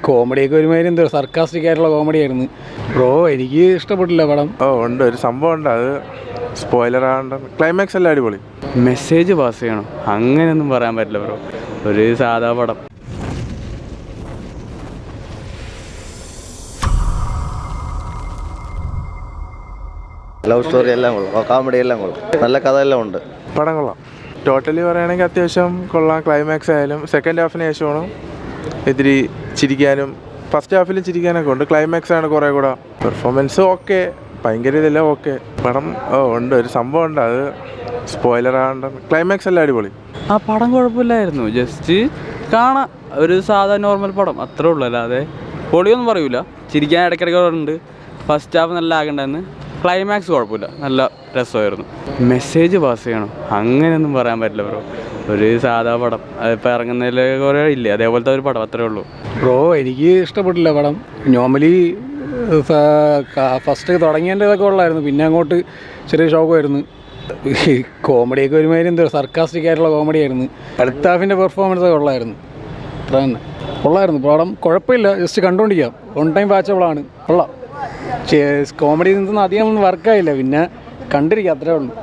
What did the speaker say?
കോമഡിയൊക്കെ ഒരുമാതിരി എന്തോ സർക്കാസ്റ്റിക് ആയിട്ടുള്ള കോമഡി ആയിരുന്നു ബ്രോ. എനിക്ക് ഇഷ്ടപ്പെട്ടില്ല പടം. ഉണ്ട്, ഒരു സംഭവം ഉണ്ട്, അത് സ്പോയിലർ ആകണ്ട. ക്ലൈമാക്സ് എല്ലാം അടിപൊളി. മെസ്സേജ് പാസ് ചെയ്യണം അങ്ങനെയൊന്നും പറയാൻ പറ്റില്ല ബ്രോ. ഒരു സാധാ പടം. ലവ് സ്റ്റോറി എല്ലാം കൊള്ളാം, കോമഡി എല്ലാം കൊള്ളാം, നല്ല കഥ എല്ലാം ഉണ്ട്. പടം കൊള്ളാം. ടോട്ടലി പറയുകയാണെങ്കിൽ അത്യാവശ്യം കൊള്ളാം. ക്ലൈമാക്സ് ആയാലും സെക്കൻഡ് ഹാഫിന് ശേഷമാണ് ഇത്തിരി ചിരിക്കാനും, ഫസ്റ്റ് ഹാഫിലും ചിരിക്കാനൊക്കെ ഉണ്ട്. ക്ലൈമാക്സ് ആണ് കുറേ കൂടെ. പെർഫോമൻസ് ഓക്കെ, ഭയങ്കര ഇതല്ല, ഓക്കെ. പടം ഉണ്ട്, ഒരു സംഭവം ഉണ്ട്, അത് സ്പോയിലർ ആകണ്ട. ക്ലൈമാക്സ് എല്ലാം അടിപൊളി. ആ പടം കുഴപ്പമില്ലായിരുന്നു, ജസ്റ്റ് കാണാം. ഒരു സാധാ നോർമൽ പടം അത്രേ ഉള്ളൂ, അല്ലാതെ പൊളിയൊന്നും പറയൂല. ചിരിക്കാൻ ഇടയ്ക്കിടയ്ക്ക് ഉണ്ട്. ഫസ്റ്റ് ഹാഫ് നല്ല ആകണ്ടെന്ന്. ക്ലൈമാക്സ് കുഴപ്പമില്ല, നല്ല രസമായിരുന്നു. മെസ്സേജ് പാസ് ചെയ്യണം അങ്ങനെയൊന്നും പറയാൻ പറ്റില്ല ബ്രോ. ഒരു സാധാ പടം, അതിപ്പോൾ ഇറങ്ങുന്നതിൽ കുറേ ഇല്ലേ, അതേപോലത്തെ ഒരു പടം അത്രേ ഉള്ളൂ ബ്രോ. എനിക്ക് ഇഷ്ടപ്പെട്ടില്ല പടം. നോർമലി ഫസ്റ്റ് തുടങ്ങിയതിൻ്റെ ഇതൊക്കെ ഉള്ളായിരുന്നു, പിന്നെ അങ്ങോട്ട് ചെറിയ ഷോക്കായിരുന്നു. കോമഡിയൊക്കെ ഒരുമാതിരി എന്തോ സർക്കാസ്റ്റിക് ആയിട്ടുള്ള കോമഡി ആയിരുന്നു. അടുത്ത ഹാഫിൻ്റെ പെർഫോമൻസ് ഒക്കെ ഉള്ളായിരുന്നു. അത്ര തന്നെ കൊള്ളായിരുന്നു പടം. കുഴപ്പമില്ല, ജസ്റ്റ് കണ്ടുകൊണ്ടിരിക്കാം. ഓൺ ടൈം വാച്ചബിളാണ്, കൊള്ളാം. കോമഡി നിന്നൊന്നും അധികം വർക്കായില്ല, പിന്നെ കണ്ടിരിക്കുക അത്രേ ഉള്ളൂ.